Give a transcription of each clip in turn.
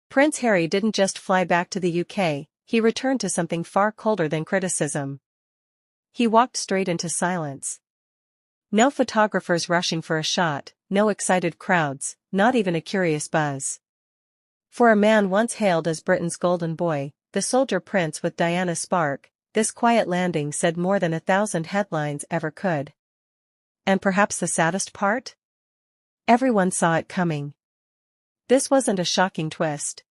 Prince Harry didn't just fly back to the UK, he returned to something far colder than criticism. He walked straight into silence. No photographers rushing for a shot, no excited crowds, not even a curious buzz. For a man once hailed as Britain's golden boy, the soldier prince with Diana Spark, this quiet landing said more than 1,000 headlines ever could. And perhaps the saddest part? Everyone saw it coming. This wasn't a shocking twist.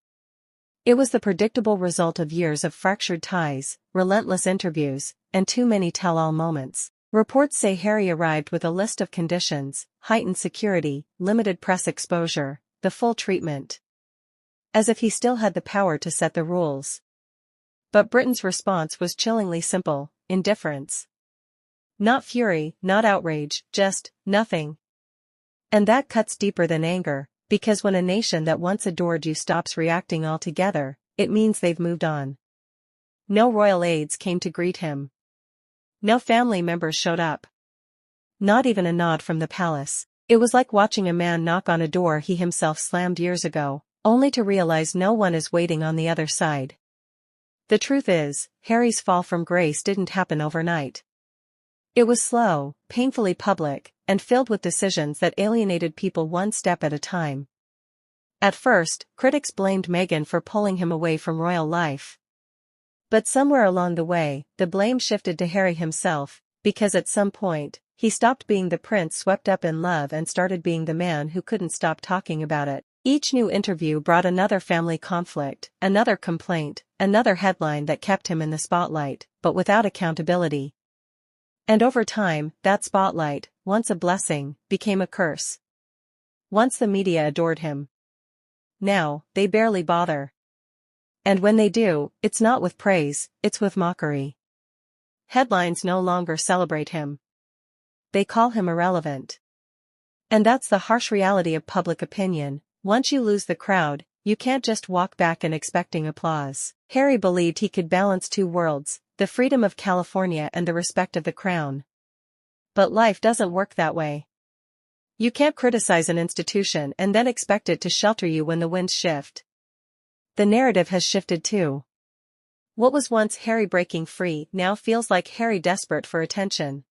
It was the predictable result of years of fractured ties, relentless interviews, and too many tell-all moments. Reports say Harry arrived with a list of conditions: heightened security, limited press exposure, the full treatment. As if he still had the power to set the rules. But Britain's response was chillingly simple: indifference. Not fury, not outrage, just nothing. And that cuts deeper than anger, because when a nation that once adored you stops reacting altogether, it means they've moved on. No royal aides came to greet him. No family members showed up. Not even a nod from the palace. It was like watching a man knock on a door he himself slammed years ago, only to realize no one is waiting on the other side. The truth is, Harry's fall from grace didn't happen overnight. It was slow, painfully public, and filled with decisions that alienated people one step at a time. At first, critics blamed Meghan for pulling him away from royal life. But somewhere along the way, the blame shifted to Harry himself, because at some point, he stopped being the prince swept up in love and started being the man who couldn't stop talking about it. Each new interview brought another family conflict, another complaint, another headline that kept him in the spotlight, but without accountability. And over time, that spotlight, once a blessing, became a curse. Once the media adored him. Now, they barely bother. And when they do, it's not with praise, it's with mockery. Headlines no longer celebrate him. They call him irrelevant. And that's the harsh reality of public opinion. Once you lose the crowd, you can't just walk back and expecting applause. Harry believed he could balance two worlds, the freedom of California and the respect of the crown. But life doesn't work that way. You can't criticize an institution and then expect it to shelter you when the winds shift. The narrative has shifted too. What was once Harry breaking free now feels like Harry desperate for attention.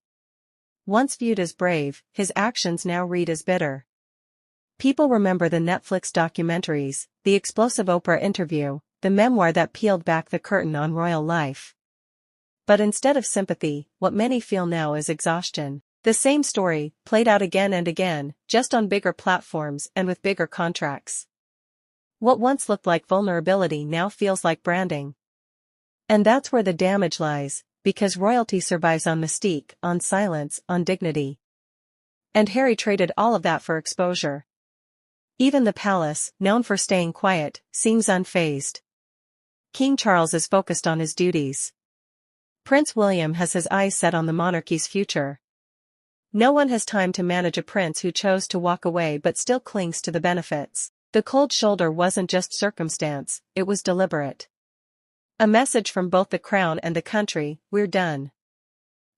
Once viewed as brave, his actions now read as bitter. People remember the Netflix documentaries, the explosive Oprah interview, the memoir that peeled back the curtain on royal life. But instead of sympathy, what many feel now is exhaustion. The same story, played out again and again, just on bigger platforms and with bigger contracts. What once looked like vulnerability now feels like branding. And that's where the damage lies, because royalty survives on mystique, on silence, on dignity. And Harry traded all of that for exposure. Even the palace, known for staying quiet, seems unfazed. King Charles is focused on his duties. Prince William has his eyes set on the monarchy's future. No one has time to manage a prince who chose to walk away but still clings to the benefits. The cold shoulder wasn't just circumstance, it was deliberate. A message from both the crown and the country: we're done.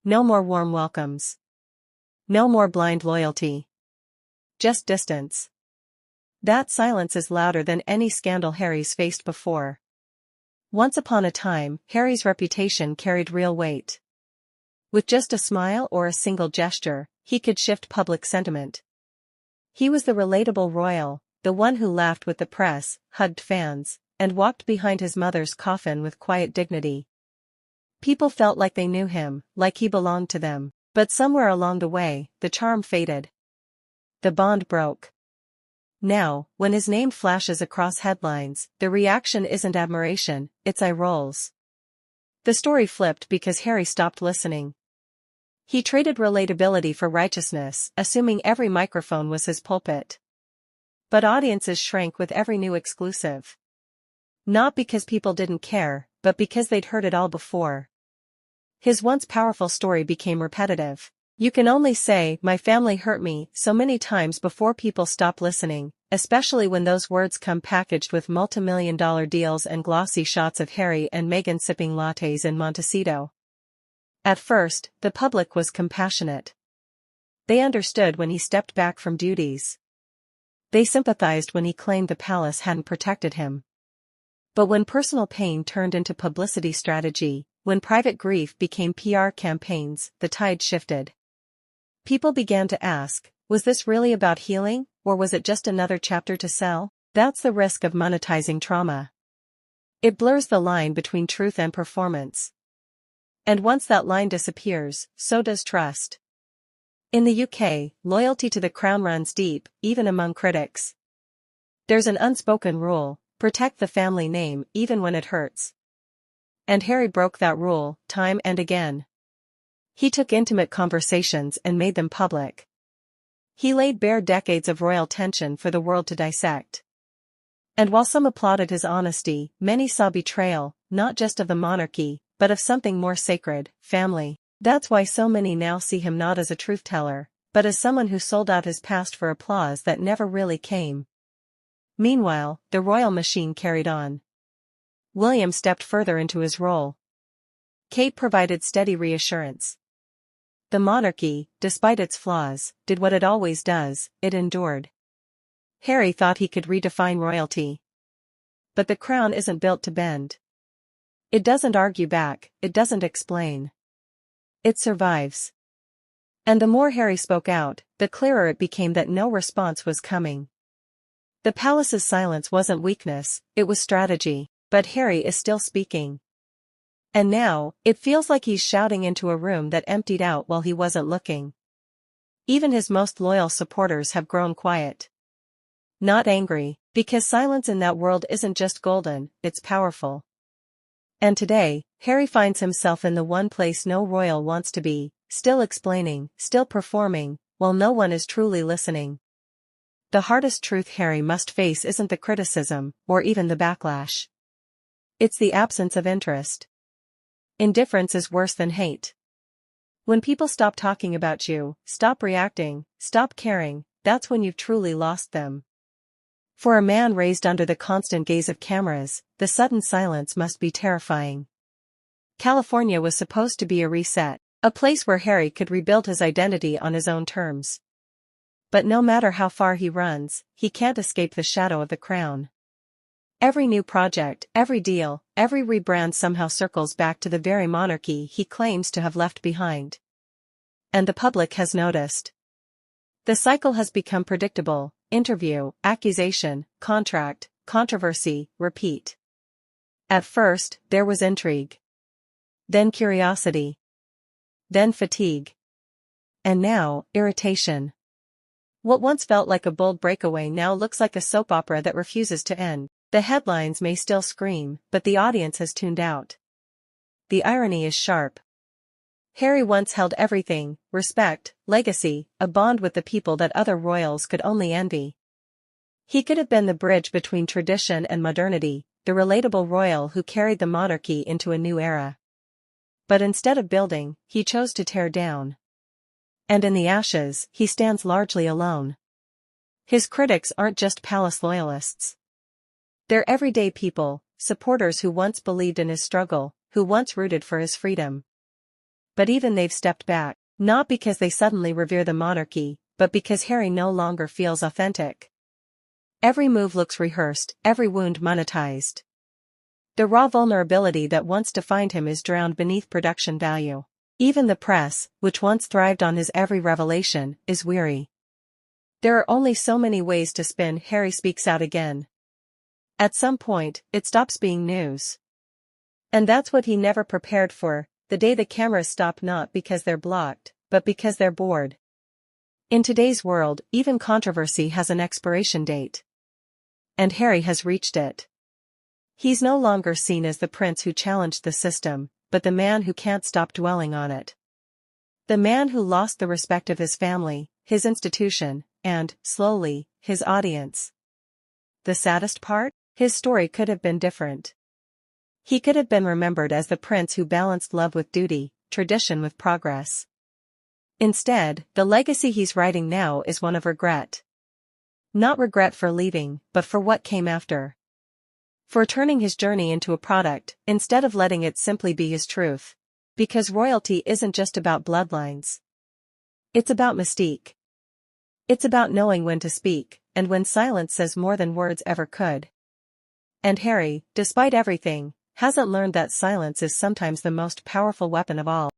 No more warm welcomes. No more blind loyalty. Just distance. That silence is louder than any scandal Harry's faced before. Once upon a time, Harry's reputation carried real weight. With just a smile or a single gesture, he could shift public sentiment. He was the relatable royal, the one who laughed with the press, hugged fans, and walked behind his mother's coffin with quiet dignity. People felt like they knew him, like he belonged to them. But somewhere along the way, the charm faded. The bond broke. Now, when his name flashes across headlines, the reaction isn't admiration, it's eye rolls. The story flipped because Harry stopped listening. He traded relatability for righteousness, assuming every microphone was his pulpit. But audiences shrank with every new exclusive. Not because people didn't care, but because they'd heard it all before. His once powerful story became repetitive. You can only say, "My family hurt me," so many times before people stop listening, especially when those words come packaged with multi-million-dollar deals and glossy shots of Harry and Meghan sipping lattes in Montecito. At first, the public was compassionate. They understood when he stepped back from duties. They sympathized when he claimed the palace hadn't protected him. But when personal pain turned into publicity strategy, when private grief became PR campaigns, the tide shifted. People began to ask, was this really about healing, or was it just another chapter to sell? That's the risk of monetizing trauma. It blurs the line between truth and performance. And once that line disappears, so does trust. In the UK, loyalty to the crown runs deep, even among critics. There's an unspoken rule: protect the family name even when it hurts. And Harry broke that rule, time and again. He took intimate conversations and made them public. He laid bare decades of royal tension for the world to dissect. And while some applauded his honesty, many saw betrayal, not just of the monarchy, but of something more sacred: family. That's why so many now see him not as a truth-teller, but as someone who sold out his past for applause that never really came. Meanwhile, the royal machine carried on. William stepped further into his role. Kate provided steady reassurance. The monarchy, despite its flaws, did what it always does: it endured. Harry thought he could redefine royalty. But the crown isn't built to bend. It doesn't argue back, it doesn't explain. It survives. And the more Harry spoke out, the clearer it became that no response was coming. The palace's silence wasn't weakness, it was strategy. But Harry is still speaking. And now, it feels like he's shouting into a room that emptied out while he wasn't looking. Even his most loyal supporters have grown quiet. Not angry, because silence in that world isn't just golden, it's powerful. And today, Harry finds himself in the one place no royal wants to be, still explaining, still performing, while no one is truly listening. The hardest truth Harry must face isn't the criticism, or even the backlash. It's the absence of interest. Indifference is worse than hate. When people stop talking about you, stop reacting, stop caring, that's when you've truly lost them. For a man raised under the constant gaze of cameras, the sudden silence must be terrifying. California was supposed to be a reset, a place where Harry could rebuild his identity on his own terms. But no matter how far he runs, he can't escape the shadow of the crown. Every new project, every deal, every rebrand somehow circles back to the very monarchy he claims to have left behind. And the public has noticed. The cycle has become predictable: interview, accusation, contract, controversy, repeat. At first, there was intrigue. Then curiosity. Then fatigue. And now, irritation. What once felt like a bold breakaway now looks like a soap opera that refuses to end. The headlines may still scream, but the audience has tuned out. The irony is sharp. Harry once held everything: respect, legacy, a bond with the people that other royals could only envy. He could have been the bridge between tradition and modernity, the relatable royal who carried the monarchy into a new era. But instead of building, he chose to tear down. And in the ashes, he stands largely alone. His critics aren't just palace loyalists. They're everyday people, supporters who once believed in his struggle, who once rooted for his freedom. But even they've stepped back, not because they suddenly revere the monarchy, but because Harry no longer feels authentic. Every move looks rehearsed, every wound monetized. The raw vulnerability that once defined him is drowned beneath production value. Even the press, which once thrived on his every revelation, is weary. There are only so many ways to spin Harry speaks out again. At some point, it stops being news. And that's what he never prepared for: the day the cameras stop, not because they're blocked, but because they're bored. In today's world, even controversy has an expiration date. And Harry has reached it. He's no longer seen as the prince who challenged the system, but the man who can't stop dwelling on it. The man who lost the respect of his family, his institution, and, slowly, his audience. The saddest part? His story could have been different. He could have been remembered as the prince who balanced love with duty, tradition with progress. Instead, the legacy he's writing now is one of regret. Not regret for leaving, but for what came after. For turning his journey into a product, instead of letting it simply be his truth. Because royalty isn't just about bloodlines. It's about mystique. It's about knowing when to speak, and when silence says more than words ever could. And Harry, despite everything, hasn't learned that silence is sometimes the most powerful weapon of all.